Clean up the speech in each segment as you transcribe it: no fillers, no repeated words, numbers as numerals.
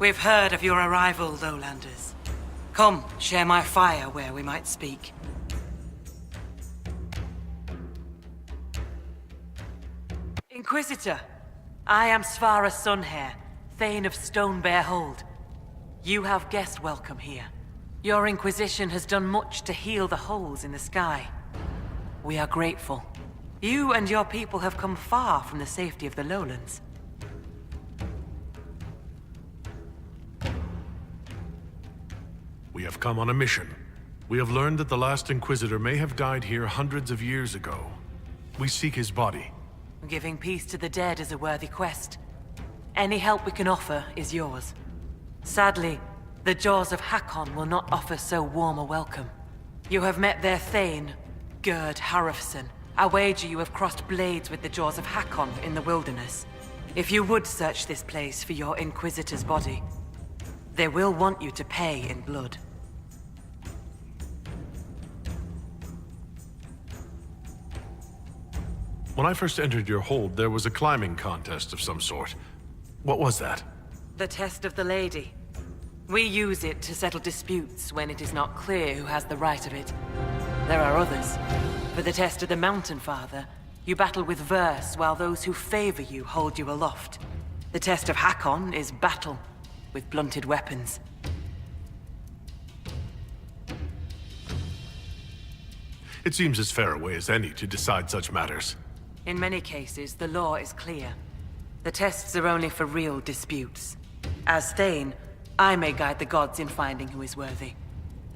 We've heard of your arrival, Lowlanders. Come, share my fire where we might speak. Inquisitor, I am Svara Sunhair, Thane of Stonebear Hold. You have guest welcome here. Your Inquisition has done much to heal the holes in the sky. We are grateful. You and your people have come far from the safety of the lowlands. We have come on a mission. We have learned that the last Inquisitor may have died here hundreds of years ago. We seek his body. Giving peace to the dead is a worthy quest. Any help we can offer is yours. Sadly, the jaws of Hakkon will not offer so warm a welcome. You have met their Thane, Gerd Harrofson. I wager you have crossed blades with the jaws of Hakkon in the wilderness. If you would search this place for your Inquisitor's body, they will want you to pay in blood. When I first entered your hold, there was a climbing contest of some sort. What was that? The test of the lady. We use it to settle disputes when it is not clear who has the right of it. There are others. For the test of the Mountain Father, you battle with verse while those who favor you hold you aloft. The test of Hakkon is battle, with blunted weapons. It seems as fair a way as any to decide such matters. In many cases, the law is clear. The tests are only for real disputes. As Thane, I may guide the gods in finding who is worthy.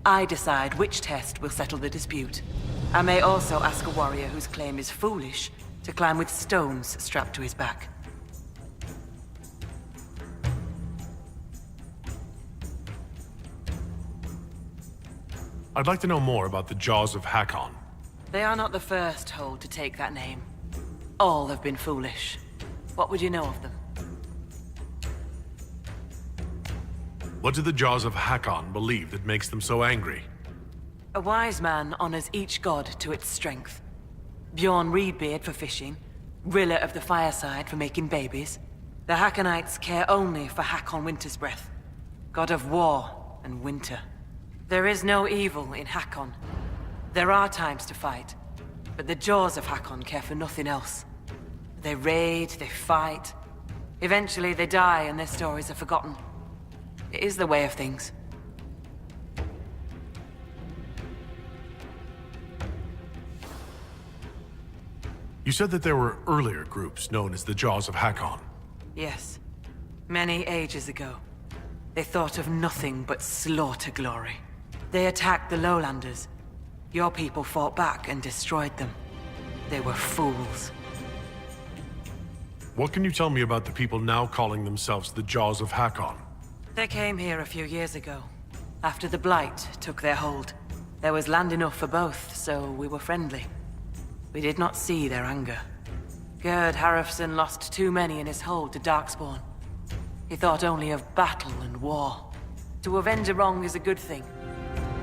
I decide which test will settle the dispute. I may also ask a warrior whose claim is foolish to climb with stones strapped to his back. I'd like to know more about the Jaws of Hakkon. They are not the first hold to take that name. All have been foolish. What would you know of them? What do the Jaws of Hakkon believe that makes them so angry? A wise man honors each god to its strength. Bjorn Reedbeard for fishing, Rilla of the Fireside for making babies. The Hakkonites care only for Hakkon Wintersbreath, god of war and winter. There is no evil in Hakkon. There are times to fight, but the Jaws of Hakkon care for nothing else. They raid, they fight. Eventually they die and their stories are forgotten. It is the way of things. You said that there were earlier groups known as the Jaws of Hakkon. Yes. Many ages ago. They thought of nothing but slaughter glory. They attacked the Lowlanders. Your people fought back and destroyed them. They were fools. What can you tell me about the people now calling themselves the Jaws of Hakkon? They came here a few years ago, after the Blight took their hold. There was land enough for both, so we were friendly. We did not see their anger. Gerd Harrofson lost too many in his hold to Darkspawn. He thought only of battle and war. To avenge a wrong is a good thing,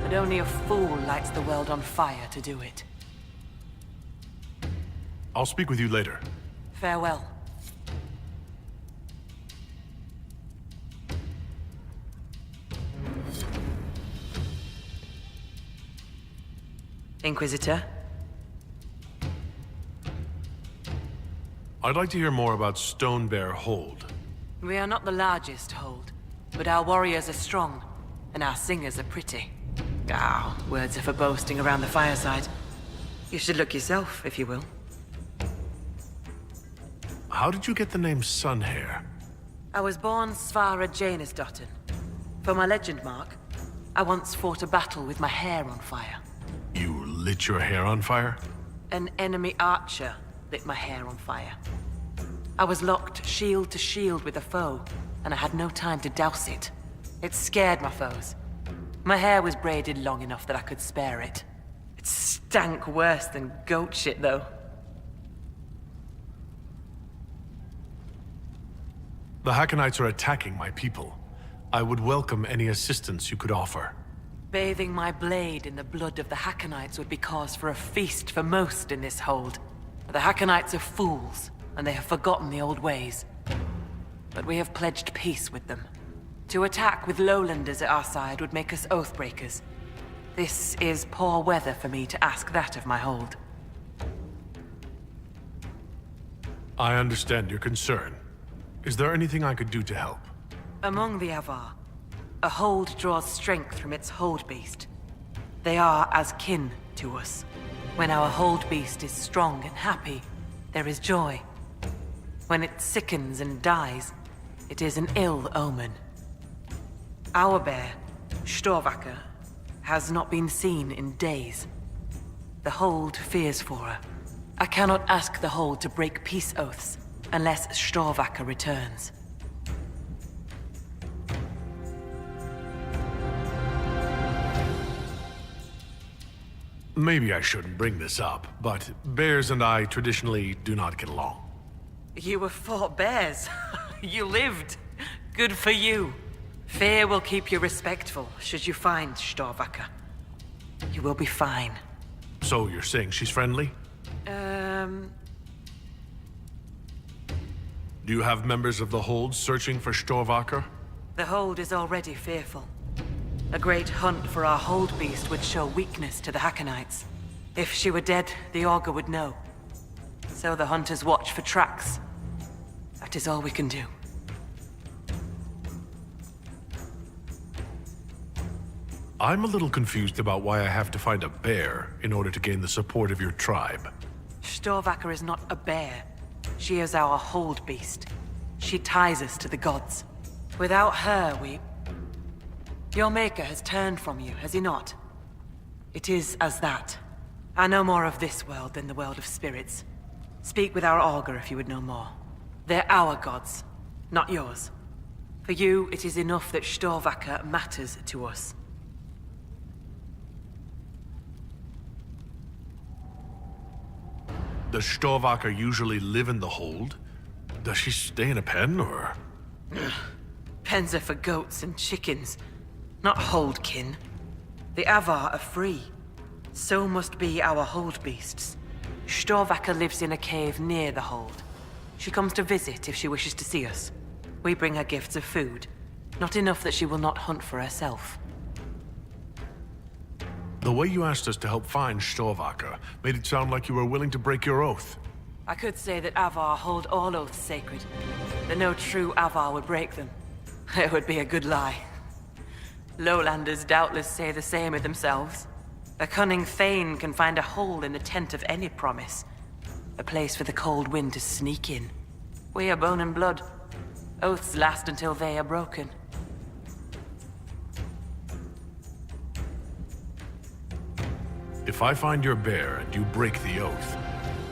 but only a fool lights the world on fire to do it. I'll speak with you later. Farewell. Inquisitor? I'd like to hear more about Stonebear Hold. We are not the largest hold, but our warriors are strong, and our singers are pretty. Ah, words are for boasting around the fireside. You should look yourself, if you will. How did you get the name Sunhair? I was born Svara Janusdottir. For my legend mark, I once fought a battle with my hair on fire. You lit your hair on fire? An enemy archer lit my hair on fire. I was locked shield to shield with a foe, and I had no time to douse it. It scared my foes. My hair was braided long enough that I could spare it. It stank worse than goat shit, though. The Hakkonites are attacking my people. I would welcome any assistance you could offer. Bathing my blade in the blood of the Hakkonites would be cause for a feast for most in this hold. The Hakkonites are fools, and they have forgotten the old ways. But we have pledged peace with them. To attack with lowlanders at our side would make us oathbreakers. This is poor weather for me to ask that of my hold. I understand your concern. Is there anything I could do to help? Among the Avar, a hold draws strength from its hold beast. They are as kin to us. When our hold beast is strong and happy, there is joy. When it sickens and dies, it is an ill omen. Our bear, Storvacker, has not been seen in days. The hold fears for her. I cannot ask the hold to break peace oaths unless Storvacker returns. Maybe I shouldn't bring this up, but bears and I traditionally do not get along. You were fought bears. You lived. Good for you. Fear will keep you respectful should you find Storvacker. You will be fine. So you're saying she's friendly? Do you have members of the Hold searching for Storvacker? The hold is already fearful. A great hunt for our hold beast would show weakness to the Hakkonites. If she were dead, the augur would know. So the hunters watch for tracks. That is all we can do. I'm a little confused about why I have to find a bear in order to gain the support of your tribe. Storvacker is not a bear. She is our hold beast. She ties us to the gods. Without her, Your maker has turned from you, has he not? It is as that. I know more of this world than the world of spirits. Speak with our augur if you would know more. They're our gods, not yours. For you, it is enough that Storvacker matters to us. Does Storvacker usually live in the Hold? Does she stay in a pen, or...? Pens are for goats and chickens, not holdkin. The Avar are free. So must be our hold beasts. Storvacker lives in a cave near the hold. She comes to visit if she wishes to see us. We bring her gifts of food. Not enough that she will not hunt for herself. The way you asked us to help find Storvacker made it sound like you were willing to break your oath. I could say that Avar hold all oaths sacred, that no true Avar would break them. It would be a good lie. Lowlanders doubtless say the same of themselves. A cunning thane can find a hole in the tent of any promise. A place for the cold wind to sneak in. We are bone and blood. Oaths last until they are broken. If I find your bear and you break the oath,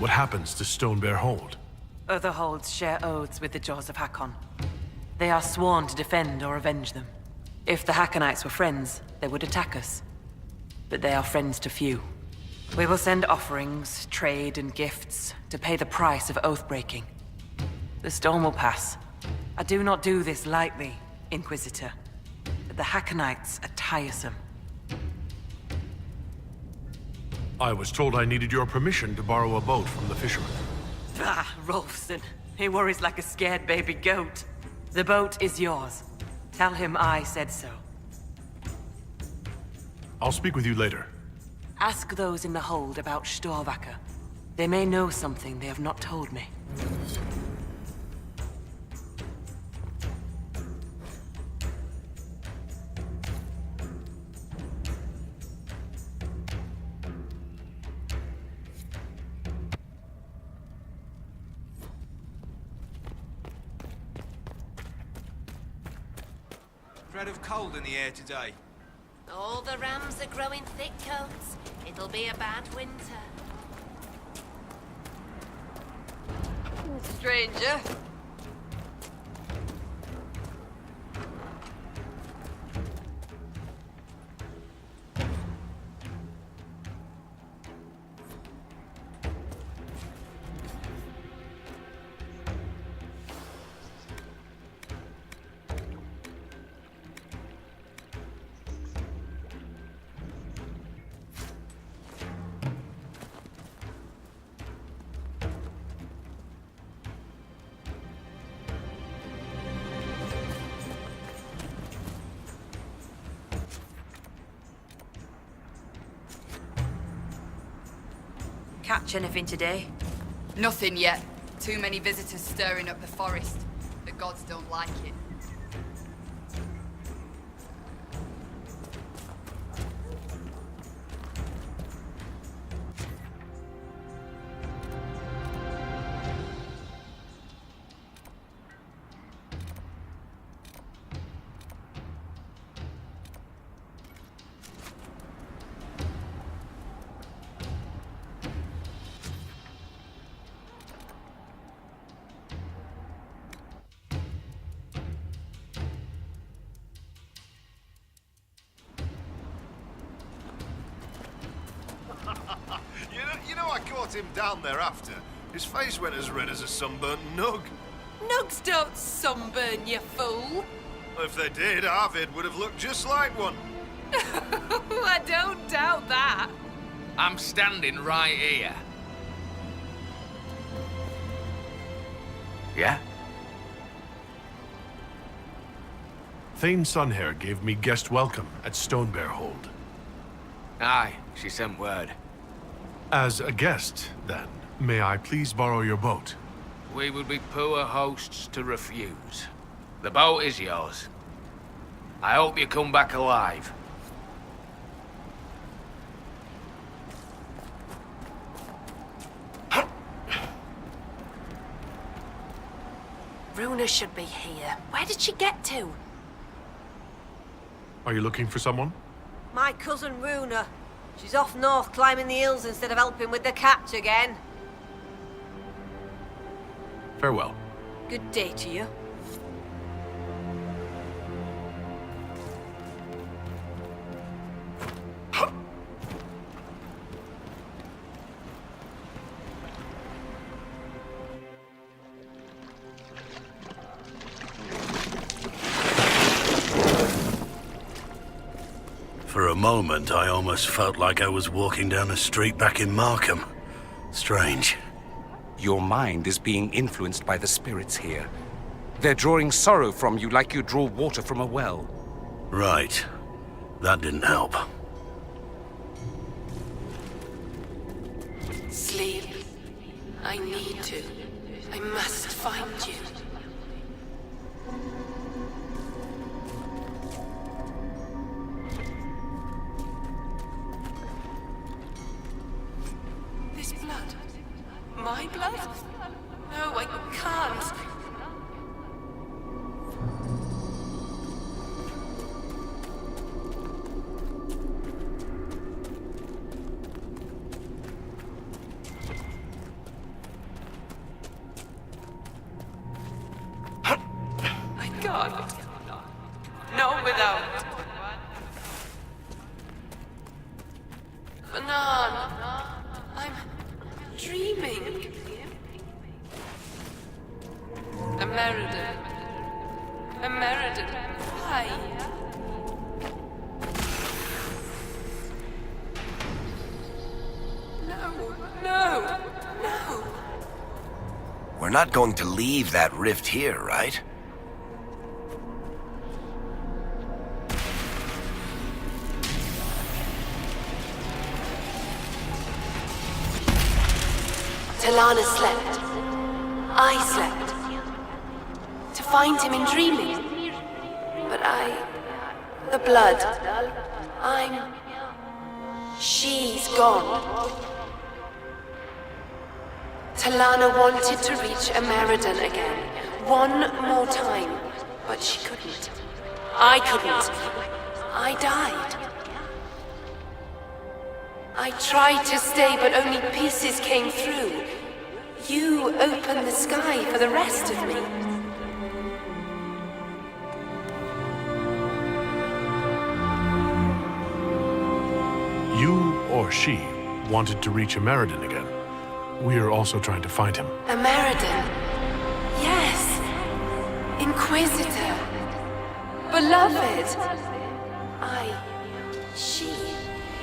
what happens to Stone Bear Hold? Other holds share oaths with the Jaws of Hakkon. They are sworn to defend or avenge them. If the Hakkonites were friends, they would attack us. But they are friends to few. We will send offerings, trade, and gifts to pay the price of oath-breaking. The storm will pass. I do not do this lightly, Inquisitor. But the Hakkonites are tiresome. I was told I needed your permission to borrow a boat from the fisherman. Bah, Rolfson. He worries like a scared baby goat. The boat is yours. Tell him I said so. I'll speak with you later. Ask those in the hold about Storvacker. They may know something they have not told me. Threat of cold in the air today. All the rams are growing thick coats. It'll be a bad winter. Stranger. catch anything today? Nothing yet. Too many visitors stirring up the forest. The gods don't like it. You know, I caught him down there after. His face went as red as a sunburnt nug. Nugs don't sunburn, you fool. If they did, Arvid would have looked just like one. I don't doubt that. I'm standing right here. Yeah? Thane Sunhair gave me guest welcome at Stonebear Hold. Aye, she sent word. As a guest, then, may I please borrow your boat? We would be poor hosts to refuse. The boat is yours. I hope you come back alive. Runa should be here. Where did she get to? Are you looking for someone? My cousin Runa. She's off north climbing the hills instead of helping with the catch again. Farewell. Good day to you. For a moment, I almost felt like I was walking down a street back in Markham. Strange. Your mind is being influenced by the spirits here. They're drawing sorrow from you like you draw water from a well. Right. That didn't help. Sleep. I need to. I must find you. This blood. My blood? No, I can't. I can't. Not without. Banana. I'm dreaming. American. American. Why? No, no, no. We're not going to leave that rift here, right? Talana slept. I slept. To find him in dreaming. But the blood. She's gone. Talana wanted to reach Ameridan again. One more time. But she couldn't. I couldn't. I died. I tried to stay, but only pieces came through. You opened the sky for the rest of me. You or she wanted to reach Ameridan again. We are also trying to find him. Ameridan. Yes. Inquisitor. Beloved. She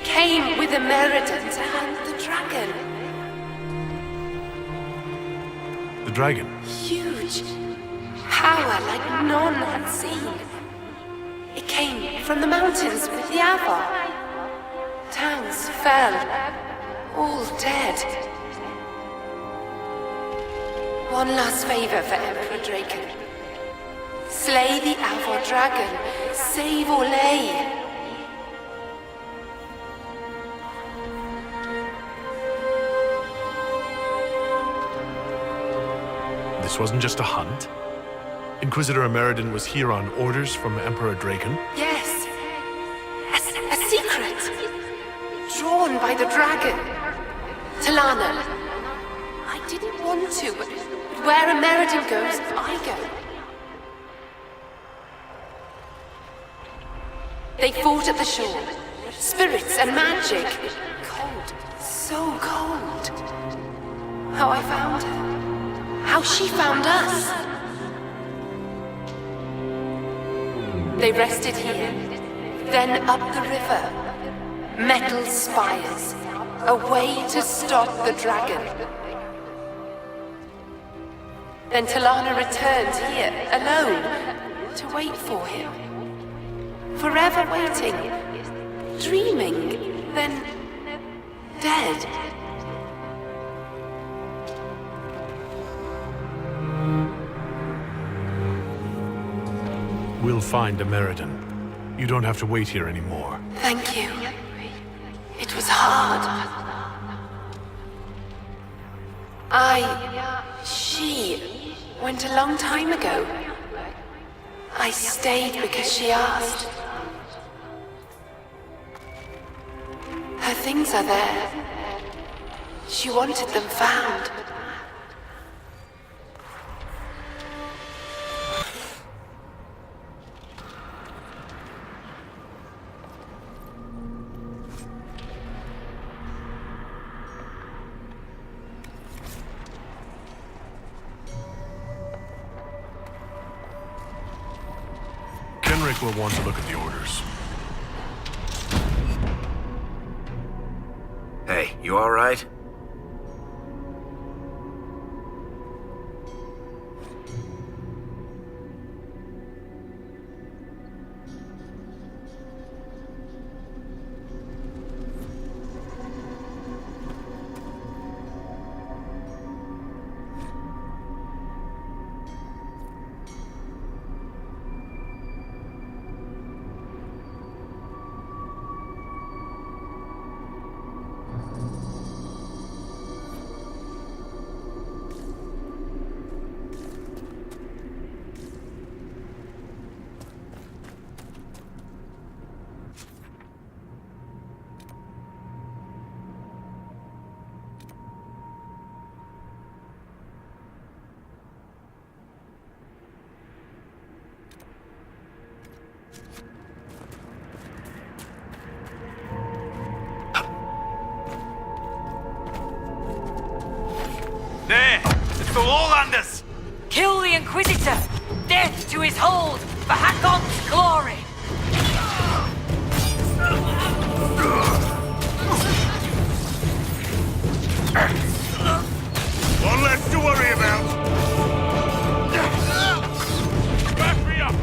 came with Ameridan to hunt the dragon. The dragon? Huge. Power like none had seen. It came from the mountains with the Avar. Towns fell. All dead. One last favor for Emperor Draken. Slay the Avor Dragon. Save Orlais. This wasn't just a hunt. Inquisitor Ameridan was here on orders from Emperor Draken. Yes. A secret. Drawn by the dragon. Talana. I didn't want to, but where Ameridan goes, I go. They fought at the shore. Spirits and magic. Cold. So cold. How I found her. How she found us. They rested here, then up the river. Metal spires. A way to stop the dragon. Then Talana returned here, alone, to wait for him. Forever waiting, dreaming, then dead. We'll find Ameridan. You don't have to wait here anymore. Thank you. It was hard. She went a long time ago. I stayed because she asked. Her things are there. She wanted them found. Kenrick will want to look at the orders. Hey, you all right? Kill the Inquisitor! Death to his hold for Hakkon's glory! One less to worry about. Back me up.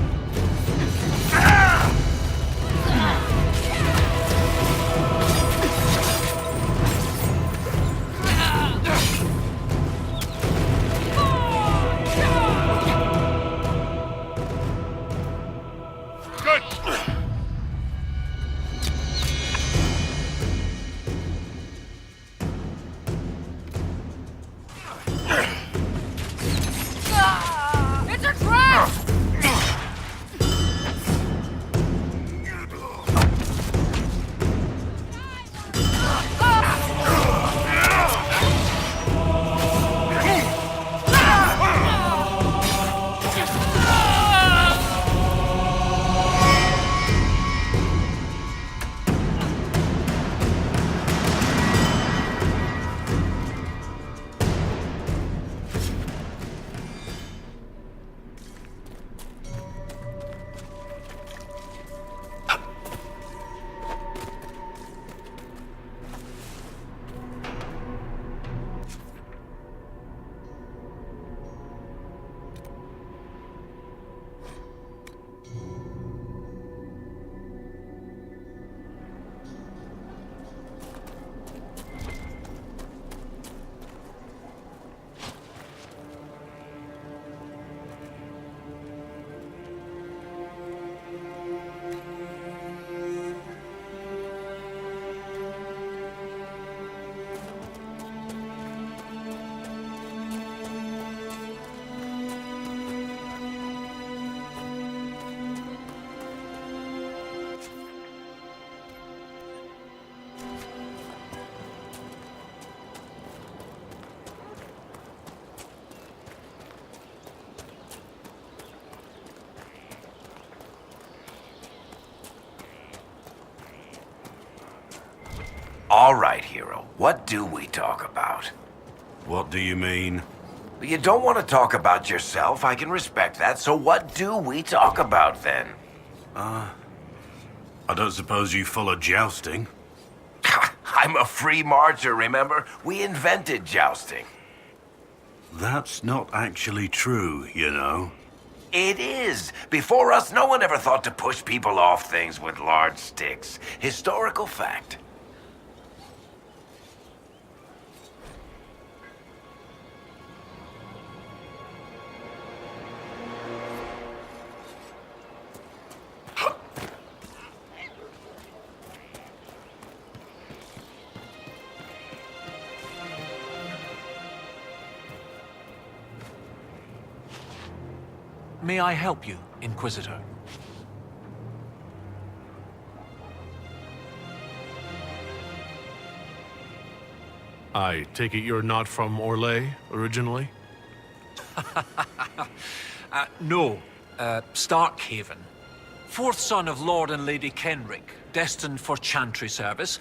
Good. All right, hero. What do we talk about? What do you mean? You don't want to talk about yourself. I can respect that. So what do we talk about then? I don't suppose you follow jousting? I'm a free marcher, remember? We invented jousting. That's not actually true, you know. It is. Before us, no one ever thought to push people off things with large sticks. Historical fact. May I help you, Inquisitor? I take it you're not from Orlais, originally? No. Starkhaven. Fourth son of Lord and Lady Kenrick, destined for chantry service.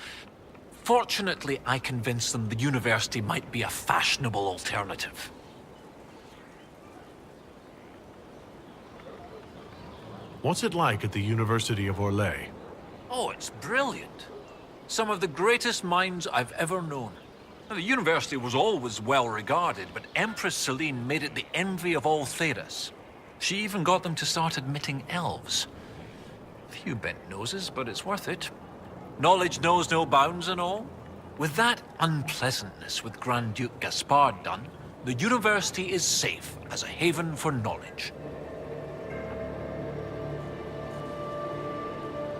Fortunately, I convinced them the university might be a fashionable alternative. What's it like at the University of Orlais? Oh, it's brilliant. Some of the greatest minds I've ever known. Now, the university was always well regarded, but Empress Celine made it the envy of all Thedas. She even got them to start admitting elves. Few bent noses, but it's worth it. Knowledge knows no bounds and all. With that unpleasantness with Grand Duke Gaspard done, the university is safe as a haven for knowledge.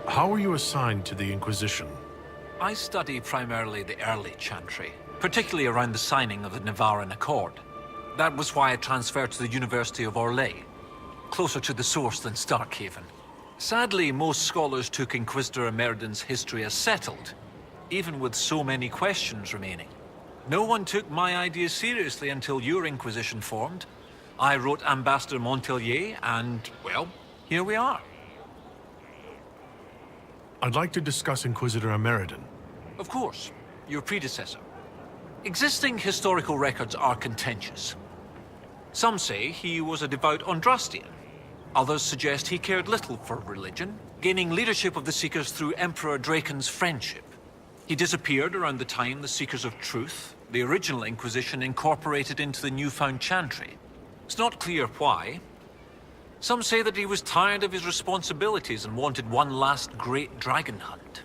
How were you assigned to the Inquisition? I study primarily the early chantry, particularly around the signing of the Nevarin Accord. That was why I transferred to the University of Orlais, closer to the source than Starkhaven. Sadly, most scholars took Inquisitor Emeridon's history as settled, even with so many questions remaining. No one took my ideas seriously until your Inquisition formed. I wrote Ambassador Montpellier, and, well, here we are. I'd like to discuss Inquisitor Emeridon. Of course, your predecessor. Existing historical records are contentious. Some say he was a devout Andrastian. Others suggest he cared little for religion, gaining leadership of the Seekers through Emperor Draken's friendship. He disappeared around the time the Seekers of Truth, the original Inquisition, incorporated into the newfound chantry. It's not clear why. Some say that he was tired of his responsibilities and wanted one last great dragon hunt.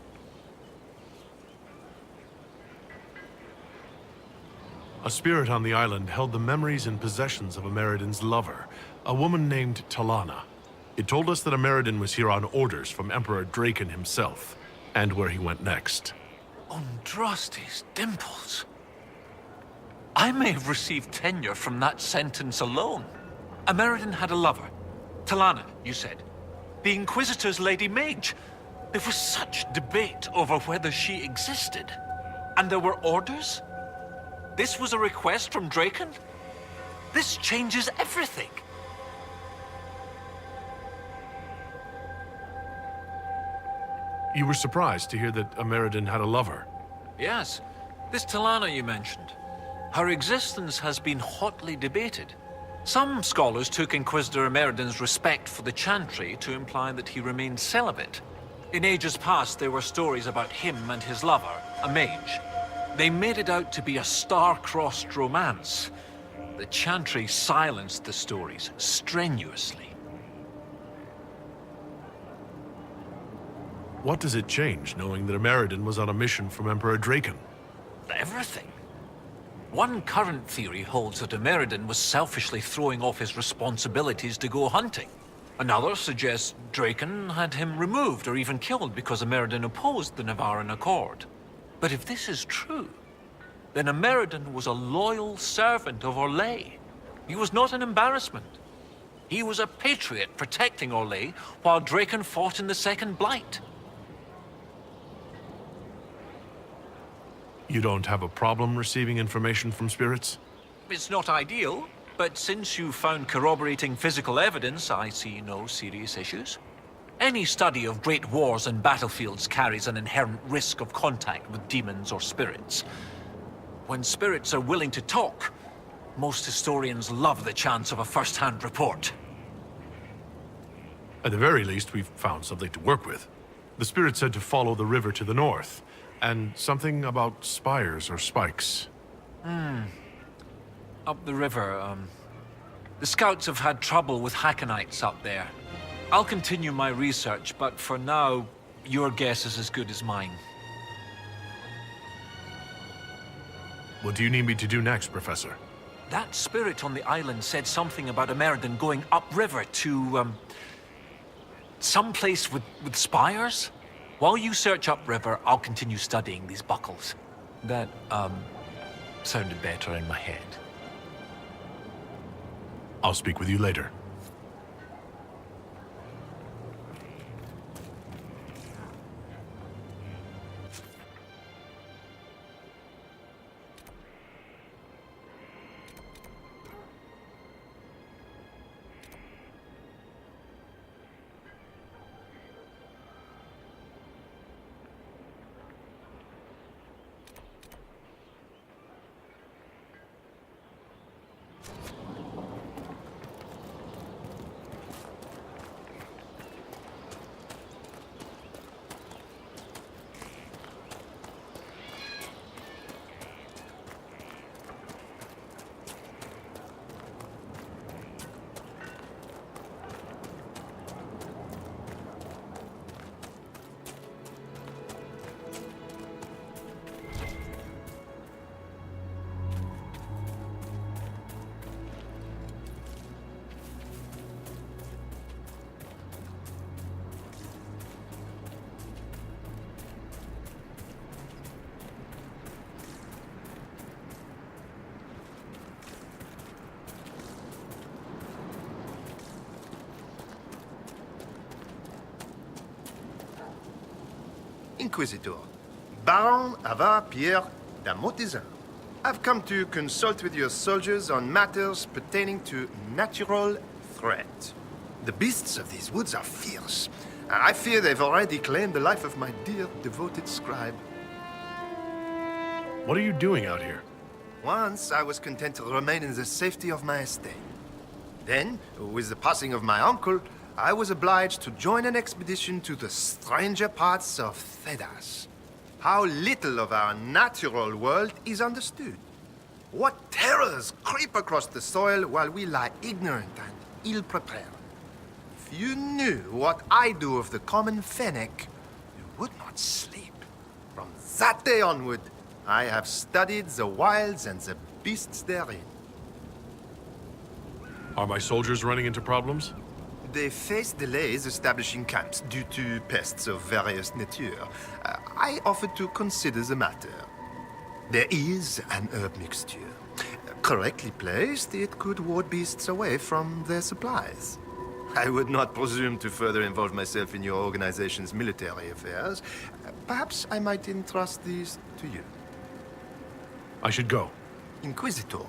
A spirit on the island held the memories and possessions of Emeridon's lover, a woman named Talana. It told us that Emeridon was here on orders from Emperor Draken himself, and where he went next. Andraste's dimples. I may have received tenure from that sentence alone. Emeridon had a lover. Talana, you said. The Inquisitor's Lady Mage. There was such debate over whether she existed. And there were orders? This was a request from Draken? This changes everything. You were surprised to hear that Emeridon had a lover. Yes. This Talana you mentioned. Her existence has been hotly debated. Some scholars took Inquisitor Emeridon's respect for the chantry to imply that he remained celibate. In ages past, there were stories about him and his lover, a mage. They made it out to be a star-crossed romance. The chantry silenced the stories strenuously. What does it change, knowing that Emeridon was on a mission from Emperor Draken? Everything. One current theory holds that Emeridon was selfishly throwing off his responsibilities to go hunting. Another suggests Draken had him removed or even killed because Emeridon opposed the Nevarin Accord. But if this is true, then Emeridon was a loyal servant of Orlais. He was not an embarrassment. He was a patriot protecting Orlais while Draken fought in the Second Blight. You don't have a problem receiving information from spirits? It's not ideal, but since you found corroborating physical evidence, I see no serious issues. Any study of great wars and battlefields carries an inherent risk of contact with demons or spirits. When spirits are willing to talk, most historians love the chance of a first-hand report. At the very least, we've found something to work with. The spirit said to follow the river to the north, and something about spires or spikes. Up the river, the scouts have had trouble with Hakkonites up there. I'll continue my research, but for now, your guess is as good as mine. What do you need me to do next, Professor? That spirit on the island said something about a Meriden going upriver to, someplace with spires? While you search upriver, I'll continue studying these buckles. That, sounded better in my head. I'll speak with you later. Inquisitor, Baron Avar Pierre d'Amotizin. I've come to consult with your soldiers on matters pertaining to natural threat. The beasts of these woods are fierce, and I fear they've already claimed the life of my dear, devoted scribe. What are you doing out here? Once I was content to remain in the safety of my estate. Then, with the passing of my uncle, I was obliged to join an expedition to the stranger parts of Thedas. How little of our natural world is understood. What terrors creep across the soil while we lie ignorant and ill-prepared. If you knew what I do of the common fennec, you would not sleep. From that day onward, I have studied the wilds and the beasts therein. Are my soldiers running into problems? They face delays establishing camps due to pests of various nature. I offered to consider the matter. There is an herb mixture. Correctly placed, it could ward beasts away from their supplies. I would not presume to further involve myself in your organization's military affairs. Perhaps I might entrust these to you. I should go. Inquisitor.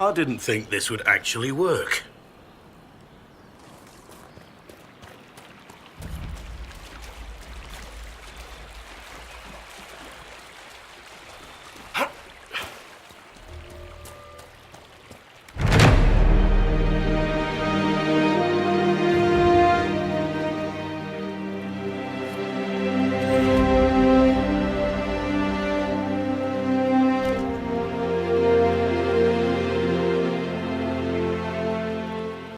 I didn't think this would actually work.